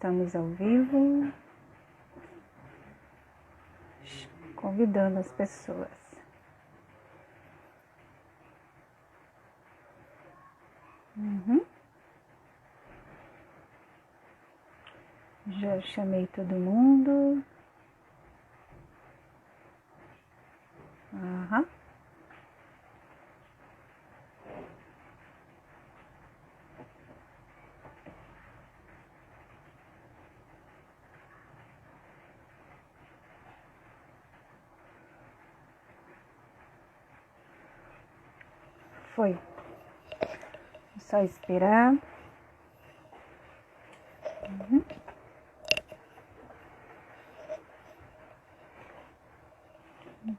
estamos ao vivo, convidando as pessoas. Já chamei todo mundo. Foi. Só esperar.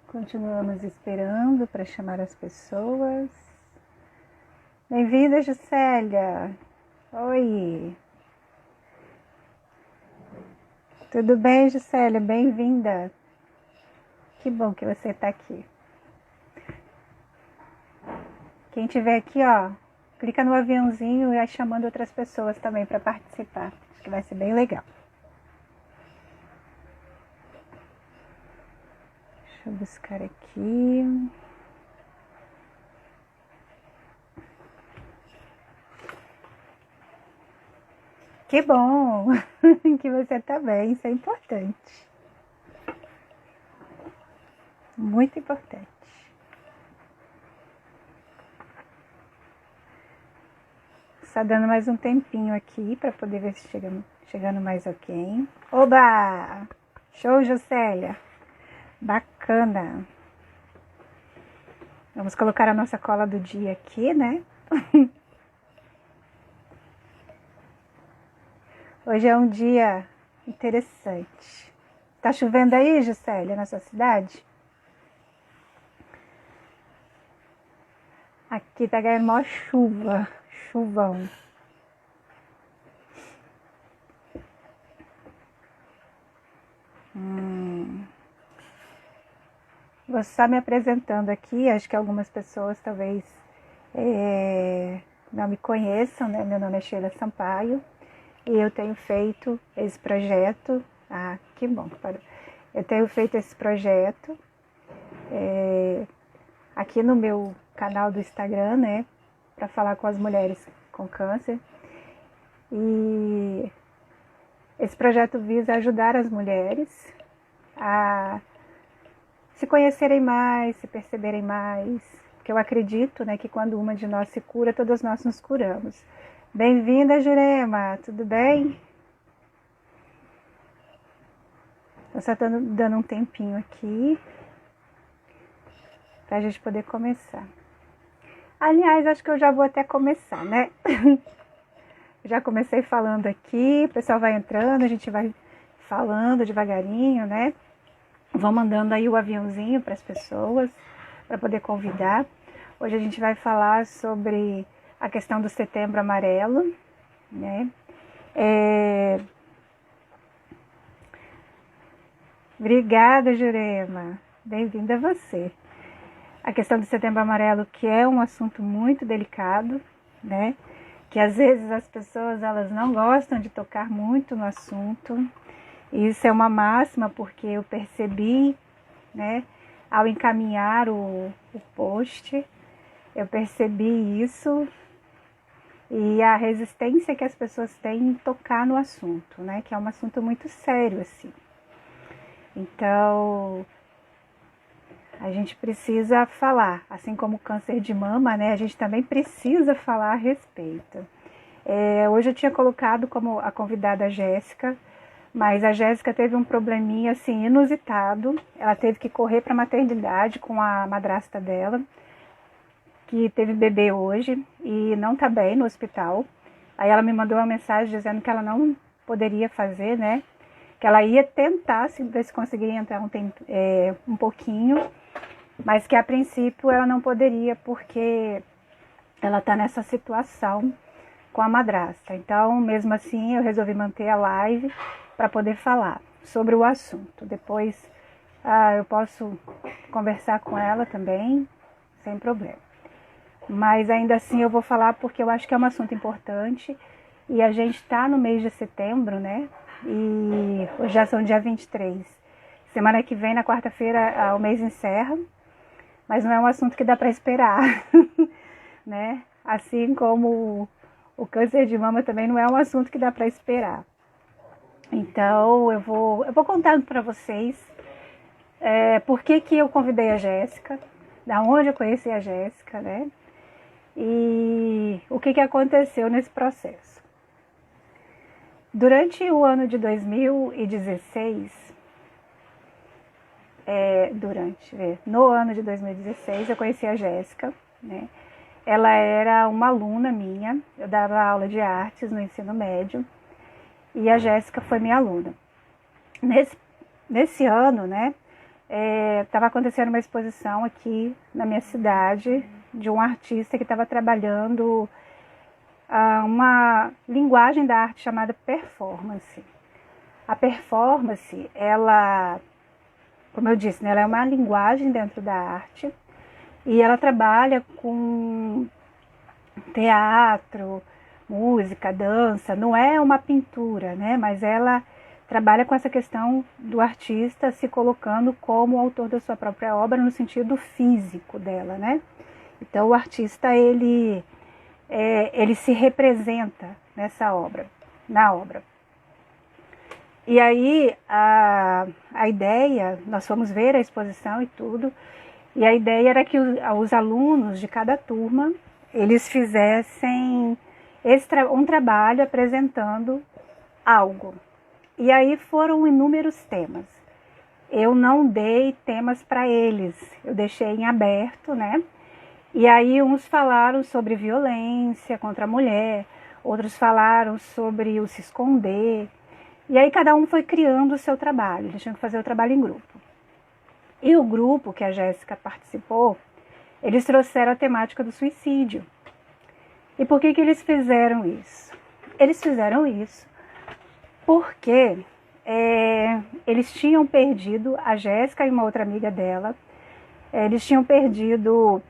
Continuamos esperando para chamar as pessoas. Bem-vinda, Juscelia. Oi. Tudo bem, Juscelia? Bem-vinda. Que bom que você está aqui. Quem estiver aqui, ó, clica no aviãozinho e vai chamando outras pessoas também para participar. Acho que vai ser bem legal. Deixa eu buscar aqui. Que bom que você está bem, isso é importante. Muito importante. Só dando mais um tempinho aqui para poder ver se chegando mais alguém. Oba! Show, Juscelia! Bacana! Vamos colocar a nossa cola do dia aqui, né? Hoje é um dia interessante. Tá chovendo aí, Juscelia, na sua cidade? Aqui tá ganhando maior chuva. Chuvão. Vou estar me apresentando aqui. Acho que algumas pessoas talvez não me conheçam, né? Meu nome é Sheila Sampaio e eu tenho feito esse projeto. Ah, que bom. Eu tenho feito esse projeto aqui no meu canal do Instagram, né? Para falar com as mulheres com câncer. E esse projeto visa ajudar as mulheres a se conhecerem mais, se perceberem mais. Porque eu acredito, né, que quando uma de nós se cura, todos nós nos curamos. Bem-vinda, Jurema, tudo bem? Eu só estou dando um tempinho aqui para a gente poder começar. Aliás, acho que eu já vou até começar, né? Já comecei falando aqui, o pessoal vai entrando, a gente vai falando devagarinho, né? Vão mandando aí o aviãozinho para as pessoas, para poder convidar. Hoje a gente vai falar sobre a questão do Setembro Amarelo, né? Obrigada, Jurema. Bem-vinda a você. A questão do Setembro Amarelo, que é um assunto muito delicado, né? Que às vezes as pessoas elas não gostam de tocar muito no assunto. E isso é uma máxima porque eu percebi, né? Ao encaminhar o post, eu percebi isso e a resistência que as pessoas têm em tocar no assunto, né? Que é um assunto muito sério, assim. Então, a gente precisa falar, assim como o câncer de mama, né? A gente também precisa falar a respeito. Hoje eu tinha colocado como a convidada a Jéssica, mas a Jéssica teve um probleminha assim inusitado. Ela teve que correr para a maternidade com a madrasta dela, que teve bebê hoje e não tá bem no hospital. Aí ela me mandou uma mensagem dizendo que ela não poderia fazer, né? Que ela ia tentar ver se conseguiria entrar um pouquinho, mas que a princípio ela não poderia porque ela está nessa situação com a madrasta. Então, mesmo assim, eu resolvi manter a live para poder falar sobre o assunto. Depois eu posso conversar com ela também, sem problema. Mas ainda assim eu vou falar porque eu acho que é um assunto importante E a gente está no mês de setembro, né? E hoje já são dia 23. Semana que vem, na quarta-feira, o mês encerra. Mas não é um assunto que dá para esperar, né? Assim como o câncer de mama também não é um assunto que dá para esperar. Então, eu vou contando para vocês por que eu convidei a Jéssica, da onde eu conheci a Jéssica, né? E o que aconteceu nesse processo. Durante o ano de 2016, no ano de 2016, eu conheci a Jéssica, né? Ela era uma aluna minha, eu dava aula de artes no ensino médio, e a Jéssica foi minha aluna. Nesse ano, né, estava acontecendo uma exposição aqui na minha cidade, de um artista que estava trabalhando uma linguagem da arte chamada performance. A performance, ela, como eu disse, né, ela é uma linguagem dentro da arte e ela trabalha com teatro, música, dança. Não é uma pintura, né, mas ela trabalha com essa questão do artista se colocando como autor da sua própria obra no sentido físico dela, né? Então o artista ele se representa nessa obra, na obra. E aí a ideia, nós fomos ver a exposição e tudo, e a ideia era que os alunos de cada turma, eles fizessem um trabalho apresentando algo. E aí foram inúmeros temas. Eu não dei temas para eles, eu deixei em aberto, né? E aí uns falaram sobre violência contra a mulher, outros falaram sobre o se esconder. E aí cada um foi criando o seu trabalho, eles tinham que fazer o trabalho em grupo. E o grupo que a Jéssica participou, eles trouxeram a temática do suicídio. E por que eles fizeram isso? Eles fizeram isso porque eles tinham perdido, a Jéssica e uma outra amiga dela, eles tinham perdido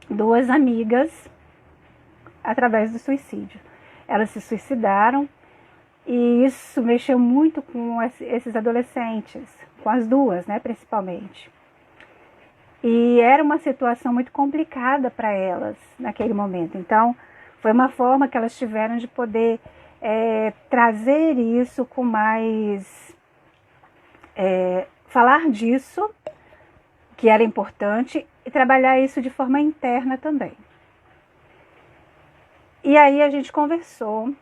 2 amigas através do suicídio. Elas se suicidaram e isso mexeu muito com esses adolescentes, com as 2, né, principalmente. E era uma situação muito complicada para elas naquele momento. Então, foi uma forma que elas tiveram de poder trazer isso com mais... falar disso, que era importante, e trabalhar isso de forma interna também. E aí a gente conversou,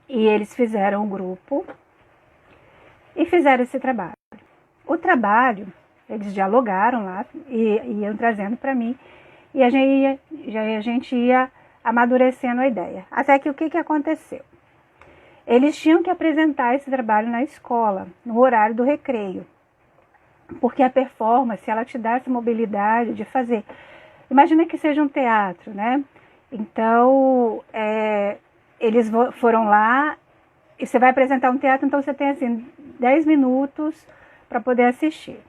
e eles fizeram um grupo, e fizeram esse trabalho. O trabalho, eles dialogaram lá, e iam trazendo para mim, e a gente ia amadurecendo a ideia. Até que o que aconteceu? Eles tinham que apresentar esse trabalho na escola, no horário do recreio. Porque a performance, ela te dá essa mobilidade de fazer. Imagina que seja um teatro, né? Então, eles foram lá, e você vai apresentar um teatro, então você tem assim 10 minutos para poder assistir.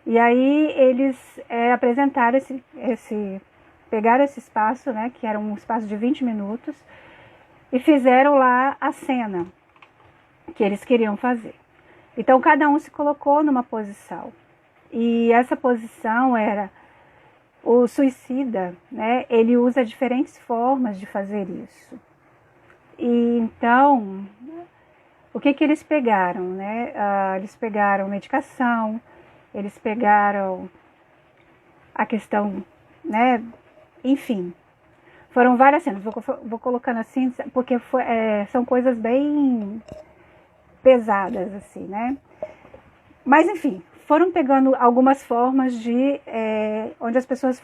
E aí eles apresentaram pegaram esse espaço, né, que era um espaço de 20 minutos, e fizeram lá a cena que eles queriam fazer. Então, cada um se colocou numa posição. E essa posição era o suicida, né? Ele usa diferentes formas de fazer isso. E então, o que eles pegaram, né? Eles pegaram medicação, eles pegaram a questão, né? Enfim, foram várias cenas. Vou colocando assim, porque são coisas bem pesadas, assim, né? Mas, enfim, foram pegando algumas formas de onde as pessoas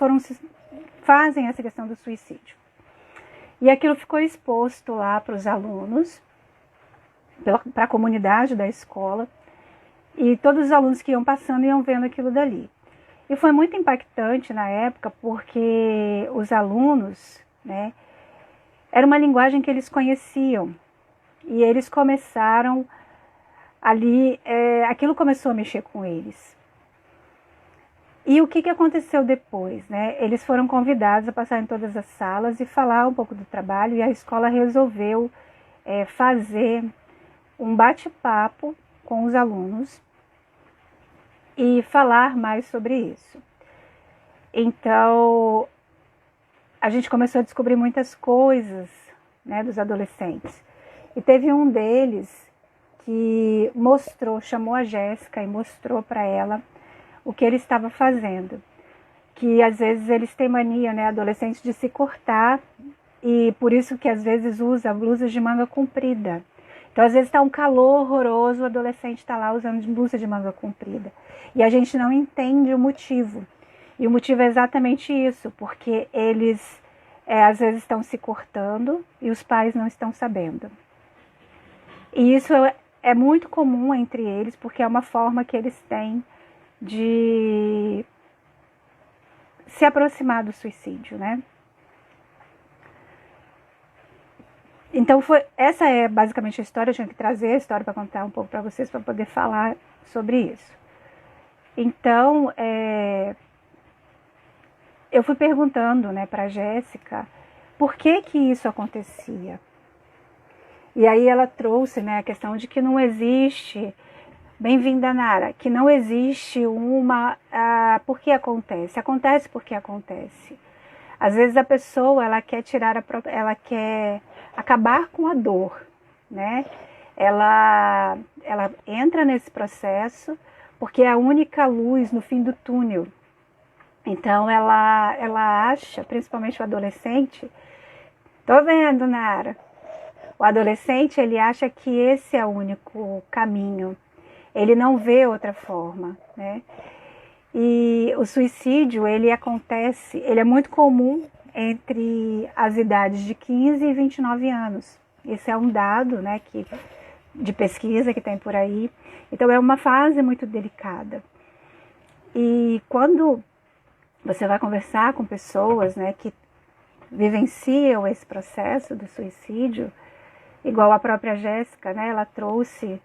fazem essa questão do suicídio. E aquilo ficou exposto lá para os alunos, para a comunidade da escola, e todos os alunos que iam passando iam vendo aquilo dali. E foi muito impactante na época, porque os alunos, né, era uma linguagem que eles conheciam, e eles começaram ali, aquilo começou a mexer com eles. E o que aconteceu depois, né? Eles foram convidados a passar em todas as salas e falar um pouco do trabalho, e a escola resolveu fazer um bate-papo com os alunos e falar mais sobre isso. Então, a gente começou a descobrir muitas coisas, né, dos adolescentes. E teve um deles que chamou a Jéssica e mostrou para ela o que ele estava fazendo. Que às vezes eles têm mania, né, adolescentes, de se cortar, e por isso que às vezes usa blusas de manga comprida. Então às vezes está um calor horroroso, o adolescente está lá usando blusa de manga comprida. E a gente não entende o motivo. E o motivo é exatamente isso, porque eles às vezes estão se cortando e os pais não estão sabendo. E isso é muito comum entre eles, porque é uma forma que eles têm de se aproximar do suicídio, né? Então essa é basicamente a história. Eu tinha que trazer a história para contar um pouco para vocês, para poder falar sobre isso. Então, eu fui perguntando, né, para a Jéssica por que isso acontecia. E aí ela trouxe, né, a questão de que não existe, bem-vinda Nara, que não existe por que acontece? Acontece porque acontece. Às vezes a pessoa, ela quer ela quer acabar com a dor, né? Ela entra nesse processo porque é a única luz no fim do túnel. Então ela acha, principalmente o adolescente, tô vendo, Nara, o adolescente, ele acha que esse é o único caminho, ele não vê outra forma, né? E o suicídio, ele é muito comum entre as idades de 15 e 29 anos. Esse é um dado, né, de pesquisa que tem por aí. Então é uma fase muito delicada. E quando você vai conversar com pessoas, né, que vivenciam esse processo do suicídio, igual a própria Jéssica, né, ela trouxe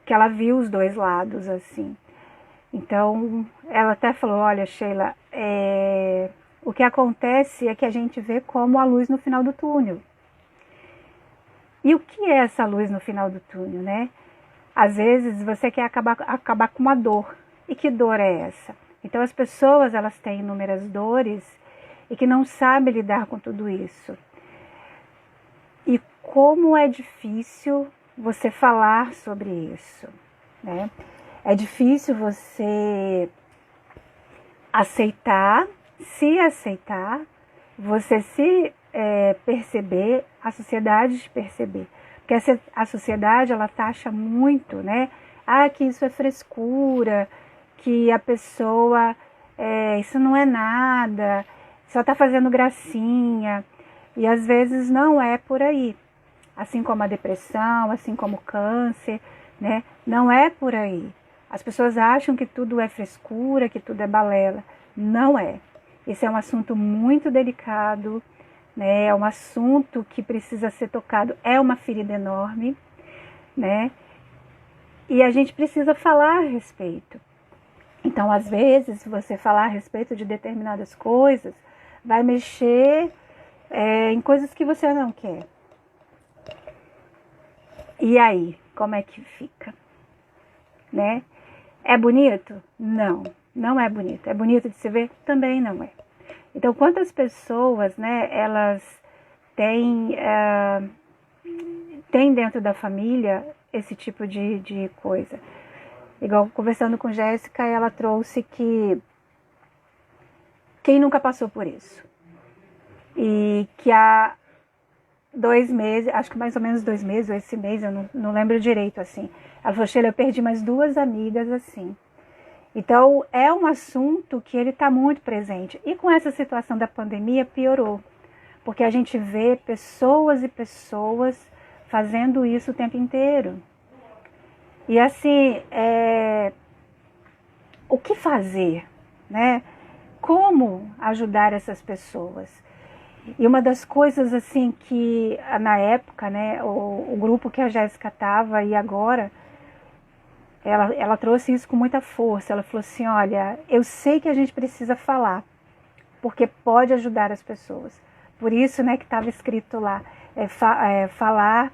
que ela viu os dois lados, assim. Então, ela até falou, olha, Sheila, o que acontece é que a gente vê como a luz no final do túnel. E o que é essa luz no final do túnel, né? Às vezes você quer acabar com uma dor. E que dor é essa? Então as pessoas, elas têm inúmeras dores e que não sabem lidar com tudo isso. E como é difícil você falar sobre isso, né? É difícil você aceitar, você se perceber, a sociedade te perceber. Porque a sociedade, ela taxa muito, né? Que isso é frescura, que a pessoa, isso não é nada, só está fazendo gracinha. E às vezes não é por aí. Assim como a depressão, assim como o câncer, né? Não é por aí. As pessoas acham que tudo é frescura, que tudo é balela. Não é. Esse é um assunto muito delicado, né? É um assunto que precisa ser tocado. É uma ferida enorme, né? E a gente precisa falar a respeito. Então, às vezes, se você falar a respeito de determinadas coisas, vai mexer em coisas que você não quer. E aí, como é que fica? Né? É bonito? Não, não é bonito. É bonito de se ver? Também não é. Então, quantas pessoas, né, elas têm dentro da família esse tipo de coisa? Igual, conversando com Jéssica, ela trouxe que quem nunca passou por isso? E que há 2 meses, acho que mais ou menos 2 meses, ou esse mês, eu não lembro direito, assim. Ela falou, Sheila, eu perdi mais 2 amigas, assim. Então, é um assunto que ele está muito presente. E com essa situação da pandemia, piorou. Porque a gente vê pessoas e pessoas fazendo isso o tempo inteiro. E assim, o que fazer, né? Como ajudar essas pessoas? E uma das coisas assim que na época, né, o grupo que a Jéssica estava e agora, ela trouxe isso com muita força. Ela falou assim, olha, eu sei que a gente precisa falar, porque pode ajudar as pessoas. Por isso, né, que estava escrito lá, falar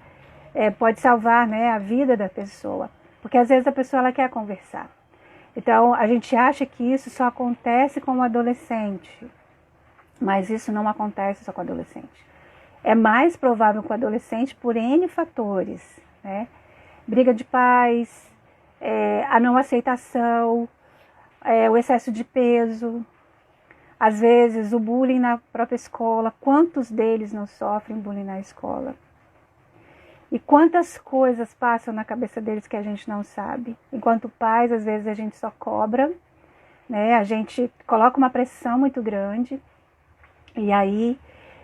pode salvar, né, a vida da pessoa. Porque às vezes a pessoa ela quer conversar. Então, a gente acha que isso só acontece com o adolescente, mas isso não acontece só com o adolescente. É mais provável com o adolescente por N fatores, né? Briga de pais, a não aceitação, o excesso de peso, às vezes o bullying na própria escola. Quantos deles não sofrem bullying na escola? E quantas coisas passam na cabeça deles que a gente não sabe. Enquanto pais, às vezes a gente só cobra, né? A gente coloca uma pressão muito grande e aí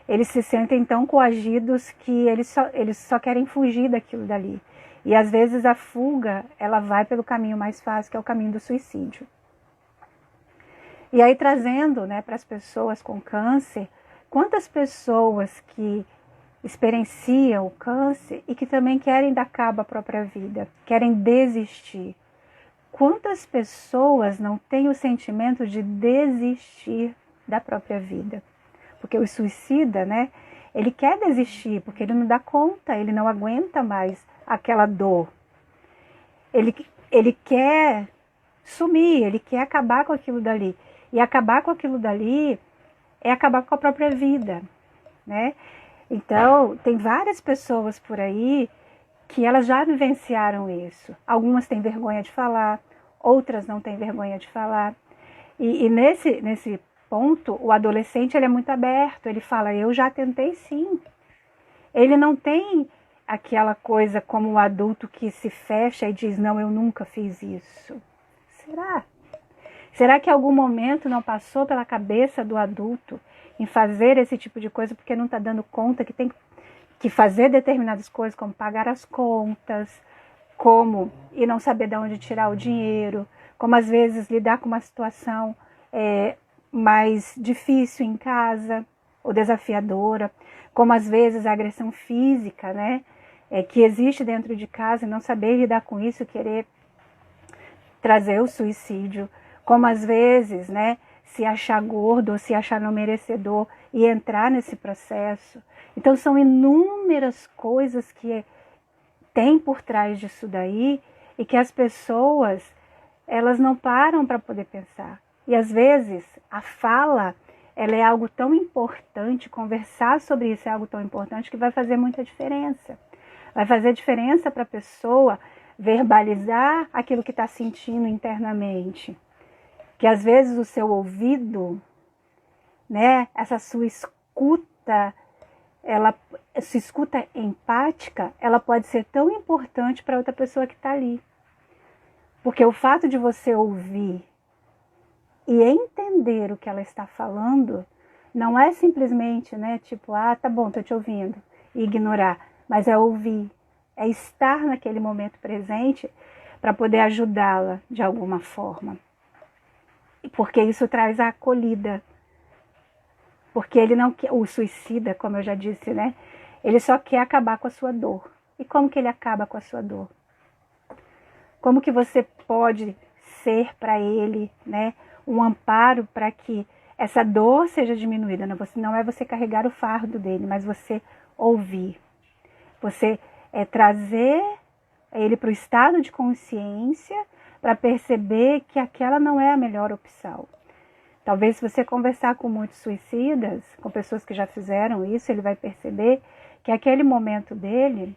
eles se sentem tão coagidos que eles só querem fugir daquilo dali. E às vezes a fuga, ela vai pelo caminho mais fácil, que é o caminho do suicídio. E aí trazendo, né, para as pessoas com câncer, quantas pessoas que experienciam o câncer e que também querem dar cabo à própria vida, querem desistir. Quantas pessoas não têm o sentimento de desistir da própria vida? Porque o suicida, né, ele quer desistir, porque ele não dá conta, ele não aguenta mais aquela dor. Ele quer sumir, ele quer acabar com aquilo dali. E acabar com aquilo dali é acabar com a própria vida, né? Então, tem várias pessoas por aí que elas já vivenciaram isso. Algumas têm vergonha de falar, outras não têm vergonha de falar. E nesse ponto, o adolescente ele é muito aberto, ele fala, eu já tentei sim. Ele não tem aquela coisa como o adulto que se fecha e diz, não, eu nunca fiz isso. Será? Será que em algum momento não passou pela cabeça do adulto em fazer esse tipo de coisa porque não está dando conta que tem que fazer determinadas coisas, como pagar as contas, e não saber de onde tirar o dinheiro, como às vezes lidar com uma situação mais difícil em casa, ou desafiadora, como às vezes a agressão física, né, que existe dentro de casa e não saber lidar com isso, querer trazer o suicídio, como às vezes, né, se achar gordo ou se achar não merecedor e entrar nesse processo. Então são inúmeras coisas que tem por trás disso daí e que as pessoas, elas não param para poder pensar. E às vezes a fala, ela é algo tão importante, conversar sobre isso é algo tão importante que vai fazer muita diferença. Vai fazer diferença para a pessoa verbalizar aquilo que está sentindo internamente. Que às vezes o seu ouvido, né, essa sua escuta, essa escuta empática, ela pode ser tão importante para outra pessoa que está ali. Porque o fato de você ouvir e entender o que ela está falando, não é simplesmente, né, tipo, tá bom, tô te ouvindo, e ignorar, mas é ouvir, é estar naquele momento presente para poder ajudá-la de alguma forma. Porque isso traz a acolhida. Porque ele não quer, o suicida, como eu já disse, né? Ele só quer acabar com a sua dor. E como que ele acaba com a sua dor? Como que você pode ser para ele, né, um amparo para que essa dor seja diminuída? Não é você carregar o fardo dele, mas você ouvir. Você trazer ele para o estado de consciência para perceber que aquela não é a melhor opção. Talvez se você conversar com muitos suicidas, com pessoas que já fizeram isso, ele vai perceber que aquele momento dele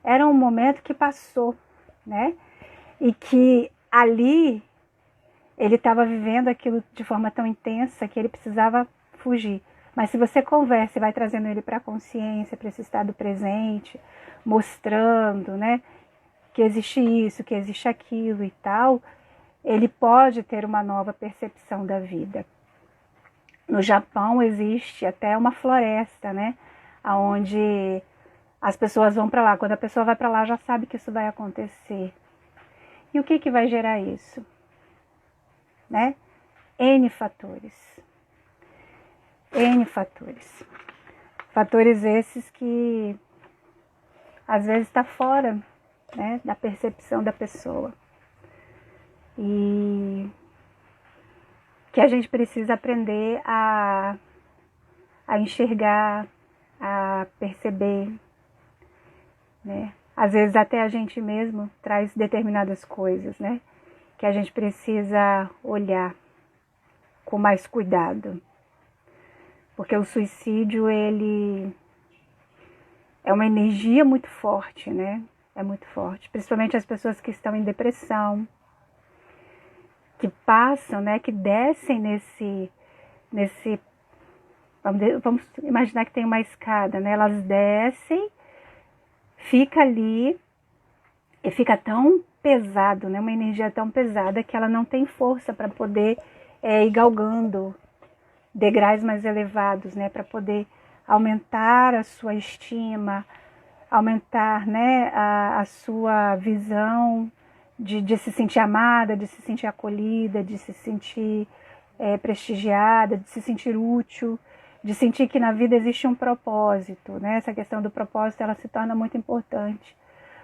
era um momento que passou, né? E que ali ele estava vivendo aquilo de forma tão intensa que ele precisava fugir. Mas se você conversa e vai trazendo ele para a consciência, para esse estado presente, mostrando, né, que existe isso, que existe aquilo e tal, ele pode ter uma nova percepção da vida. No Japão existe até uma floresta, né, onde as pessoas vão para lá. Quando a pessoa vai para lá, já sabe que isso vai acontecer. E o que vai gerar isso? Né? N fatores. N fatores. Fatores esses que às vezes está fora, né, da percepção da pessoa. e que a gente precisa aprender a enxergar, a perceber, né? Às vezes até a gente mesmo traz determinadas coisas, né? Que a gente precisa olhar com mais cuidado. Porque o suicídio, ele é uma energia muito forte, né? É muito forte. Principalmente as pessoas que estão em depressão, que passam, né? Que descem nesse vamos imaginar que tem uma escada, né? Elas descem, fica ali e fica tão pesado, né? Uma energia tão pesada que ela não tem força para poder ir galgando degraus mais elevados, né? Para poder aumentar a sua estima, aumentar, né? A sua visão de se sentir amada, de se sentir acolhida, de se sentir prestigiada, de se sentir útil, de sentir que na vida existe um propósito, né? Essa questão do propósito, ela se torna muito importante,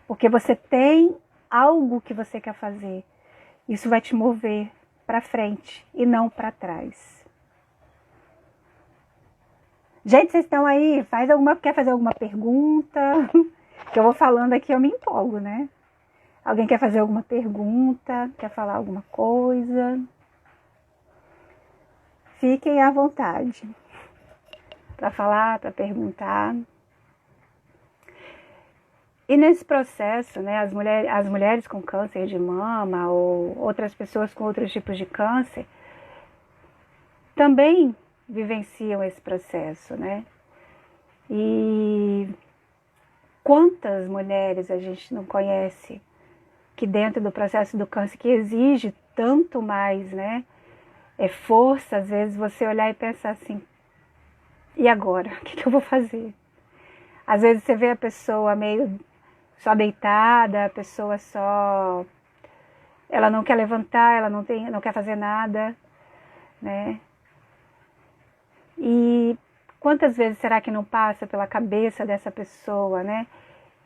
porque você tem algo que você quer fazer. Isso vai te mover para frente e não para trás. Gente, vocês estão aí? Quer fazer alguma pergunta? Que eu vou falando aqui, eu me empolgo, né? Alguém quer fazer alguma pergunta? Quer falar alguma coisa? Fiquem à vontade para falar, para perguntar. E nesse processo, né, as mulheres com câncer de mama ou outras pessoas com outros tipos de câncer também vivenciam esse processo, né? E quantas mulheres a gente não conhece que dentro do processo do câncer, que exige tanto mais, né? Força, às vezes você olhar e pensar assim, e agora? O que eu vou fazer? Às vezes você vê a pessoa meio só deitada, a pessoa só... ela não quer levantar, ela não quer fazer nada, né? E quantas vezes será que não passa pela cabeça dessa pessoa, né?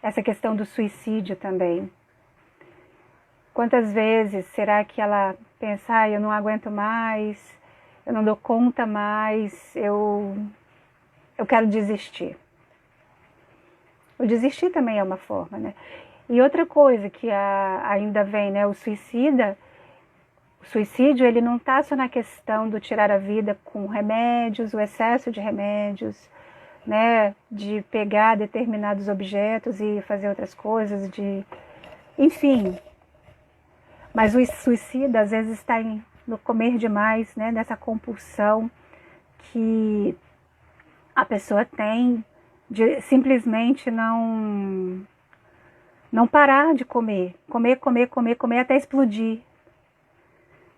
Essa questão do suicídio também. Quantas vezes será que ela pensa, eu não aguento mais, eu não dou conta mais, eu quero desistir. O desistir também é uma forma, né? E outra coisa que ainda vem, né? O suicídio, ele não está só na questão do tirar a vida com remédios, o excesso de remédios, né? De pegar determinados objetos e fazer outras coisas, enfim. Mas o suicida, às vezes, está no comer demais, né? Nessa compulsão que a pessoa tem de simplesmente não parar de comer até explodir.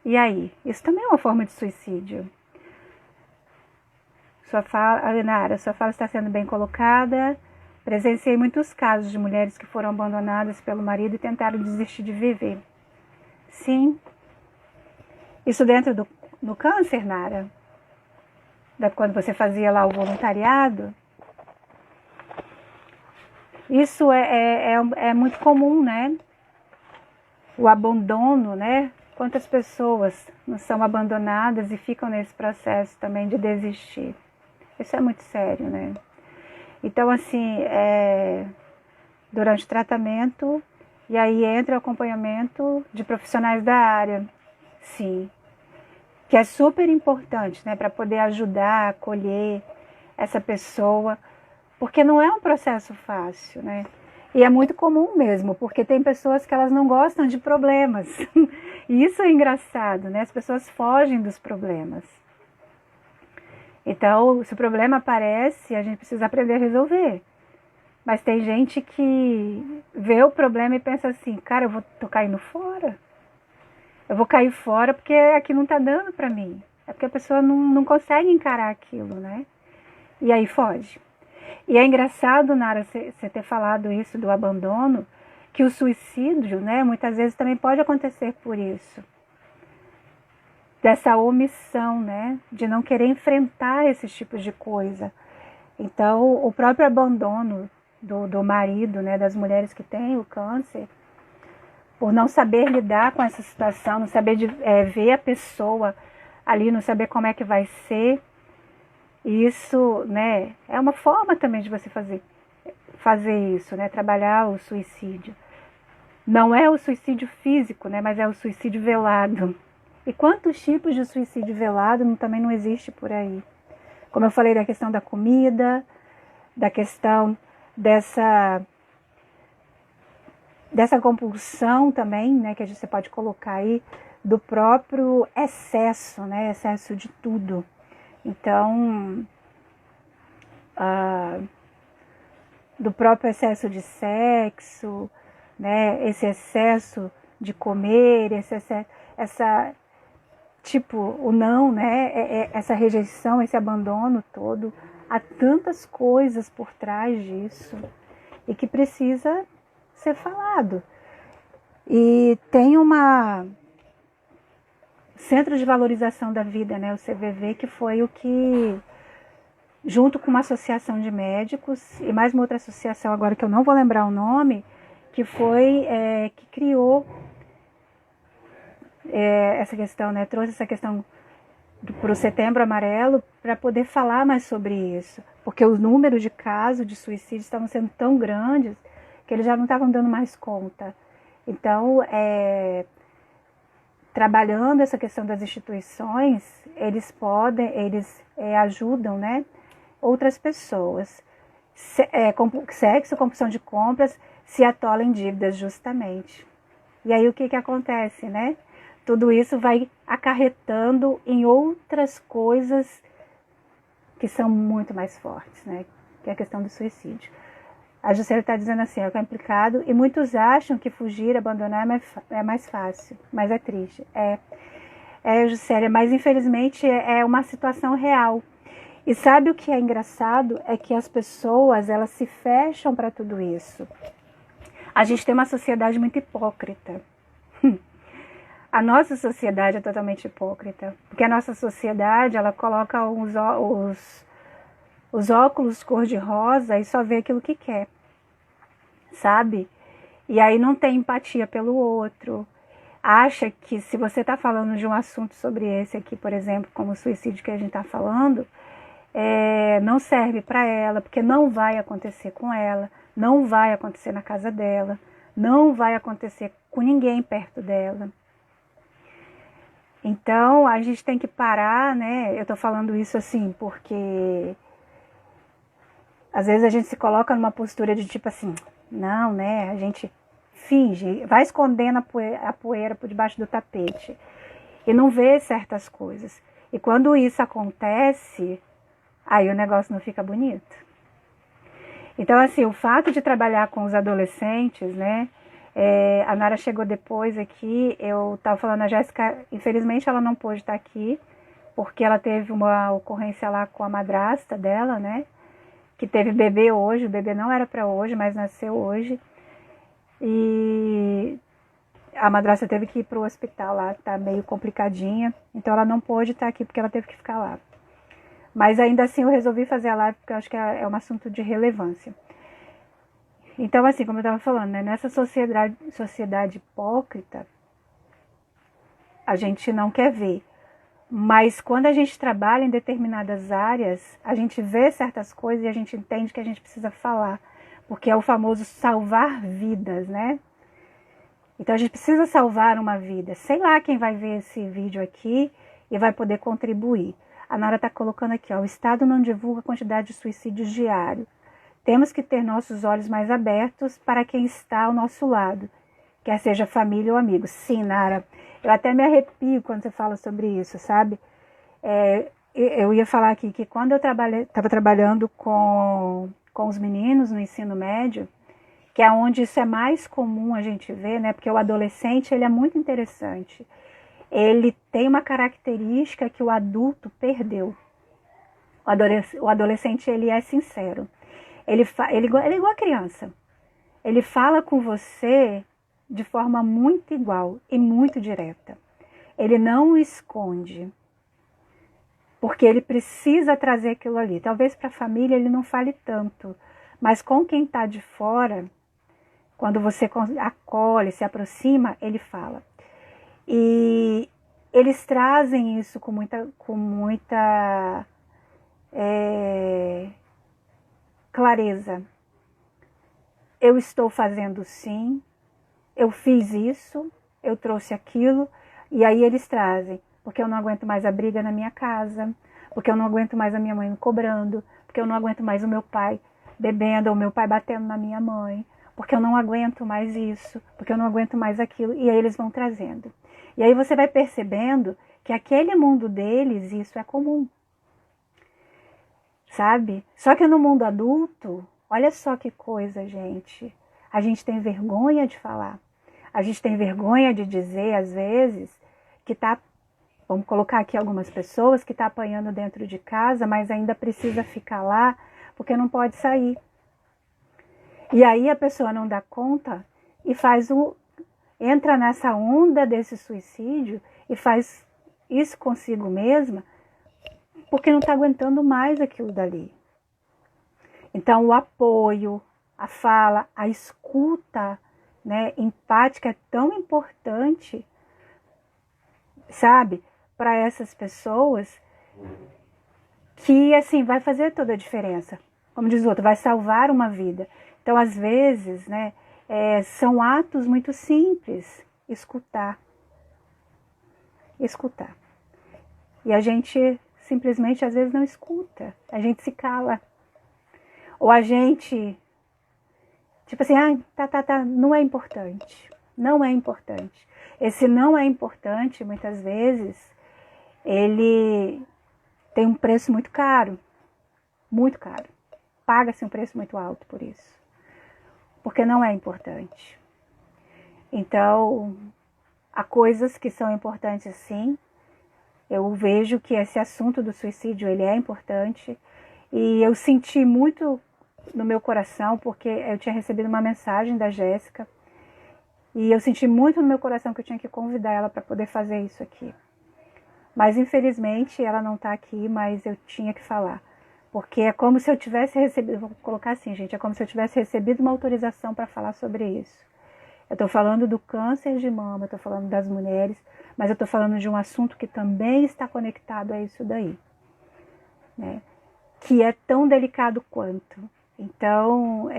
E aí? Isso também é uma forma de suicídio. Nara, sua fala está sendo bem colocada. Presenciei muitos casos de mulheres que foram abandonadas pelo marido e tentaram desistir de viver. Sim. Isso dentro do câncer, Nara? Quando você fazia lá o voluntariado? Isso é muito comum, né? O abandono, né? Quantas pessoas não são abandonadas e ficam nesse processo também de desistir. Isso é muito sério, né? Então, assim, durante o tratamento, e aí entra o acompanhamento de profissionais da área, sim, que é super importante, né? Para poder ajudar, acolher essa pessoa, porque não é um processo fácil, né? E é muito comum mesmo, porque tem pessoas que elas não gostam de problemas. E isso é engraçado, né? As pessoas fogem dos problemas. Então, se o problema aparece, a gente precisa aprender a resolver. Mas tem gente que vê o problema e pensa assim, cara, tô caindo fora. Eu vou cair fora porque aqui não tá dando para mim. É porque a pessoa não consegue encarar aquilo, né? E aí foge. E é engraçado, Nara, você ter falado isso do abandono, que o suicídio, né, muitas vezes também pode acontecer por isso. Dessa omissão, né, de não querer enfrentar esses tipos de coisa. Então, o próprio abandono do marido, né, das mulheres que têm o câncer, por não saber lidar com essa situação, não saber ver a pessoa ali, não saber como é que vai ser. Isso, né, é uma forma também de você fazer isso, né, trabalhar o suicídio. Não é o suicídio físico, né, mas é o suicídio velado. E quantos tipos de suicídio velado também não existe por aí? Como eu falei da questão da comida, da questão dessa compulsão também, né, que você pode colocar aí, do próprio excesso, né, excesso de tudo. Então, do próprio excesso de sexo, né, esse excesso de comer, o não, né, essa rejeição, esse abandono todo. Há tantas coisas por trás disso e que precisa ser falado. E tem Centro de Valorização da Vida, né, o CVV, que foi o que, junto com uma associação de médicos e mais uma outra associação, agora que eu não vou lembrar o nome, que foi que criou essa questão, né, trouxe essa questão para o Setembro Amarelo para poder falar mais sobre isso, porque o número de casos de suicídio estavam sendo tão grandes que eles já não estavam dando mais conta. Então, trabalhando essa questão das instituições, eles ajudam, né, outras pessoas. Sexo, compulsão de compras, se atola em dívidas justamente. E aí o que acontece, né? Tudo isso vai acarretando em outras coisas que são muito mais fortes, né? Que é a questão do suicídio. A Juscelia está dizendo assim, é complicado, e muitos acham que fugir, abandonar é mais fácil, mas é triste. Juscelia, mas infelizmente é uma situação real. E sabe o que é engraçado? É que as pessoas, elas se fecham para tudo isso. A gente tem uma sociedade muito hipócrita. A nossa sociedade é totalmente hipócrita, porque a nossa sociedade, ela coloca os óculos cor-de-rosa e só vê aquilo que quer, sabe? E aí não tem empatia pelo outro. Acha que se você está falando de um assunto sobre esse aqui, por exemplo, como o suicídio que a gente está falando, não serve para ela, porque não vai acontecer com ela, não vai acontecer na casa dela, não vai acontecer com ninguém perto dela. Então, a gente tem que parar, né? Eu tô falando isso assim, porque às vezes a gente se coloca numa postura de tipo assim, não, né? A gente finge, vai escondendo a poeira por debaixo do tapete e não vê certas coisas. E quando isso acontece, aí o negócio não fica bonito. Então, assim, o fato de trabalhar com os adolescentes, né? A Nara chegou depois aqui, eu estava falando, a Jéssica, infelizmente ela não pôde estar aqui, porque ela teve uma ocorrência lá com a madrasta dela, né? Que teve bebê hoje, o bebê não era para hoje, mas nasceu hoje. E a madrasta teve que ir para o hospital lá, tá meio complicadinha, então ela não pôde estar aqui porque ela teve que ficar lá. Mas ainda assim eu resolvi fazer a live porque eu acho que é um assunto de relevância. Então, assim, como eu estava falando, né, nessa sociedade hipócrita, a gente não quer ver. Mas quando a gente trabalha em determinadas áreas, a gente vê certas coisas e a gente entende que a gente precisa falar. Porque é o famoso salvar vidas, né? Então a gente precisa salvar uma vida. Sei lá quem vai ver esse vídeo aqui e vai poder contribuir. A Nara está colocando aqui, ó, o Estado não divulga a quantidade de suicídios diários. Temos que ter nossos olhos mais abertos para quem está ao nosso lado, quer seja família ou amigo. Sim, Nara, eu até me arrepio quando você fala sobre isso, sabe? Eu ia falar aqui que quando eu estava trabalhando com os meninos no ensino médio, que é onde isso é mais comum a gente ver, né? Porque o adolescente, ele é muito interessante. Ele tem uma característica que o adulto perdeu. O adolescente, ele é sincero. Ele é igual a criança. Ele fala com você de forma muito igual e muito direta. Ele não o esconde, porque ele precisa trazer aquilo ali. Talvez para a família ele não fale tanto, mas com quem está de fora, Quando você acolhe, se aproxima, ele fala. E eles trazem isso com muita clareza. Eu estou fazendo sim, eu fiz isso, eu trouxe aquilo, e aí eles trazem, porque eu não aguento mais a briga na minha casa, porque eu não aguento mais a minha mãe me cobrando, porque eu não aguento mais o meu pai bebendo, ou o meu pai batendo na minha mãe, porque eu não aguento mais isso, porque eu não aguento mais aquilo, e aí eles vão trazendo. E aí você vai percebendo que aquele mundo deles, isso é comum, sabe? Só que no mundo adulto, olha só que coisa, gente, a gente tem vergonha de falar. A gente tem vergonha de dizer, às vezes, que tá, vamos colocar aqui algumas pessoas, que tá apanhando dentro de casa, mas ainda precisa ficar lá, porque não pode sair. E aí a pessoa não dá conta e entra nessa onda desse suicídio e faz isso consigo mesma, porque não está aguentando mais aquilo dali. Então o apoio, a fala, a escuta, né, empática é tão importante, sabe, para essas pessoas, que assim vai fazer toda a diferença. Como diz o outro, vai salvar uma vida. Então às vezes, né, são atos muito simples. Escutar. E a gente simplesmente às vezes não escuta, a gente se cala. Ou a gente, tipo assim, não é importante. Não é importante. Esse não é importante, muitas vezes, ele tem um preço muito caro. Muito caro. Paga-se um preço muito alto por isso. Porque não é importante. Então, há coisas que são importantes sim. Eu vejo que esse assunto do suicídio, ele é importante. E eu senti muito no meu coração, porque eu tinha recebido uma mensagem da Jéssica. E eu senti muito no meu coração que eu tinha que convidar ela para poder fazer isso aqui. Mas infelizmente ela não está aqui, mas eu tinha que falar. Porque é como se eu tivesse recebido, vou colocar assim, gente, é como se eu tivesse recebido uma autorização para falar sobre isso. Eu estou falando do câncer de mama, eu estou falando das mulheres, mas eu estou falando de um assunto que também está conectado a isso daí, né? Que é tão delicado quanto. Então,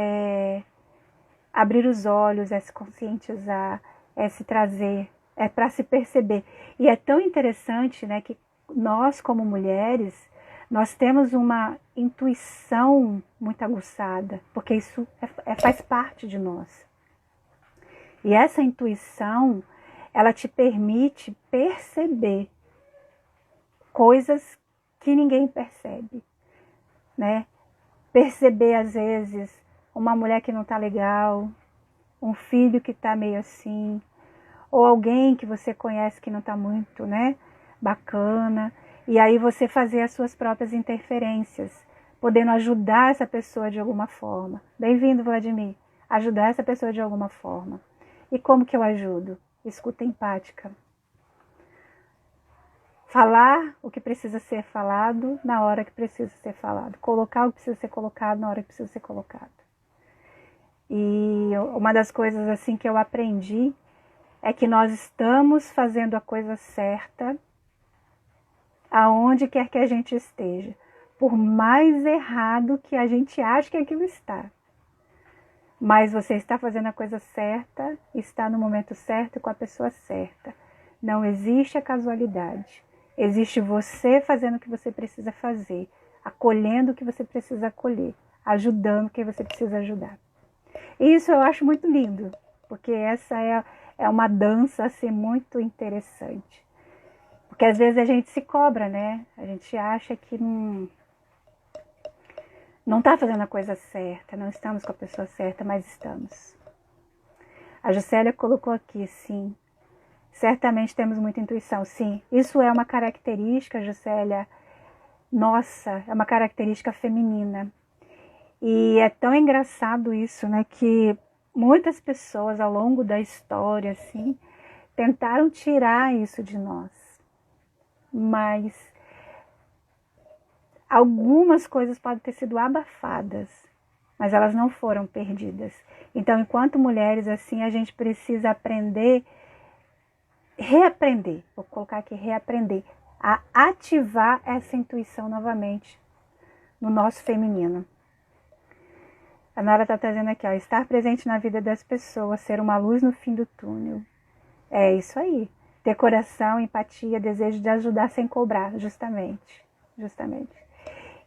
abrir os olhos, é se conscientizar, é se trazer, é para se perceber. E é tão interessante, né, que nós como mulheres, nós temos uma intuição muito aguçada, porque isso faz parte de nós. E essa intuição, ela te permite perceber coisas que ninguém percebe, né? Perceber, às vezes, uma mulher que não está legal, um filho que está meio assim, ou alguém que você conhece que não está muito, né, bacana, e aí você fazer as suas próprias interferências, podendo ajudar essa pessoa de alguma forma. Bem-vindo, Vladimir. Ajudar essa pessoa de alguma forma. E como que eu ajudo? Escuta empática. Falar o que precisa ser falado na hora que precisa ser falado. Colocar o que precisa ser colocado na hora que precisa ser colocado. E uma das coisas assim que eu aprendi é que nós estamos fazendo a coisa certa aonde quer que a gente esteja. Por mais errado que a gente ache que aquilo está. Mas você está fazendo a coisa certa, está no momento certo com a pessoa certa. Não existe a casualidade. Existe você fazendo o que você precisa fazer, acolhendo o que você precisa acolher, ajudando quem você precisa ajudar. E isso eu acho muito lindo, porque essa é uma dança assim, muito interessante. Porque às vezes a gente se cobra, né? A gente acha que não está fazendo a coisa certa, não estamos com a pessoa certa, mas estamos. A Juscelia colocou aqui, sim. Certamente temos muita intuição, sim. Isso é uma característica, Juscelia, nossa, é uma característica feminina. E é tão engraçado isso, né, que muitas pessoas ao longo da história, assim, tentaram tirar isso de nós. Mas algumas coisas podem ter sido abafadas mas elas não foram perdidas. Então, enquanto mulheres, assim, a gente precisa aprender, reaprender, vou colocar aqui, reaprender, a ativar essa intuição novamente no nosso feminino. A Nara está trazendo aqui, ó, estar presente na vida das pessoas, ser uma luz no fim do túnel. É isso aí. Ter coração, empatia, desejo de ajudar sem cobrar, justamente.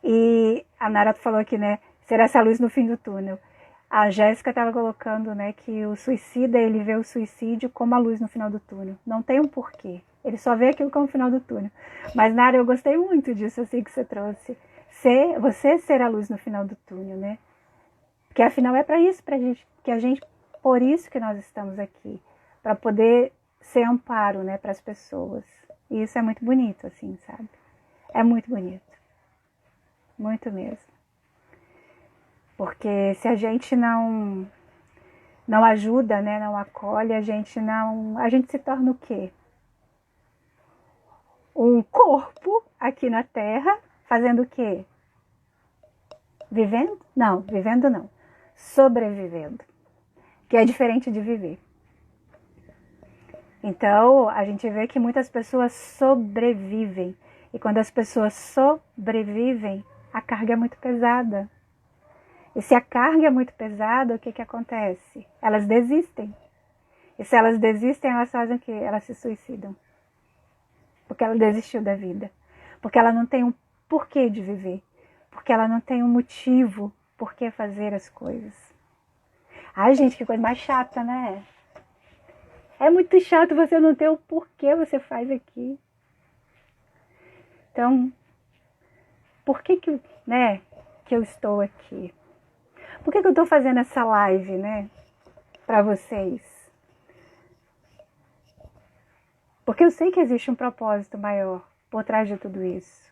E a Nara falou aqui, né, ser essa luz no fim do túnel. A Jéssica estava colocando, né, que o suicida, ele vê o suicídio como a luz no final do túnel. Não tem um porquê. Ele só vê aquilo como o final do túnel. Mas, Nara, eu gostei muito disso, assim, que você trouxe. Você ser a luz no final do túnel, né? Porque, afinal, é para isso, por isso que nós estamos aqui. Para poder ser amparo, né, para as pessoas. E isso é muito bonito, assim, sabe? É muito bonito. Muito mesmo. Porque se a gente não ajuda, né, não acolhe, a gente se torna o quê? Um corpo aqui na Terra, fazendo o quê? Vivendo? Não, vivendo não. Sobrevivendo. Que é diferente de viver. Então, a gente vê que muitas pessoas sobrevivem. E quando as pessoas sobrevivem, a carga é muito pesada. E se a carga é muito pesada, o que acontece? Elas desistem. E se elas desistem, elas fazem o quê? Elas se suicidam. Porque ela desistiu da vida. Porque ela não tem um porquê de viver. Porque ela não tem um motivo por que fazer as coisas. Ai, gente, que coisa mais chata, né? É muito chato você não ter o porquê você faz aqui. Então, por que eu estou aqui? Por que eu estou fazendo essa live, né, para vocês? Porque eu sei que existe um propósito maior por trás de tudo isso.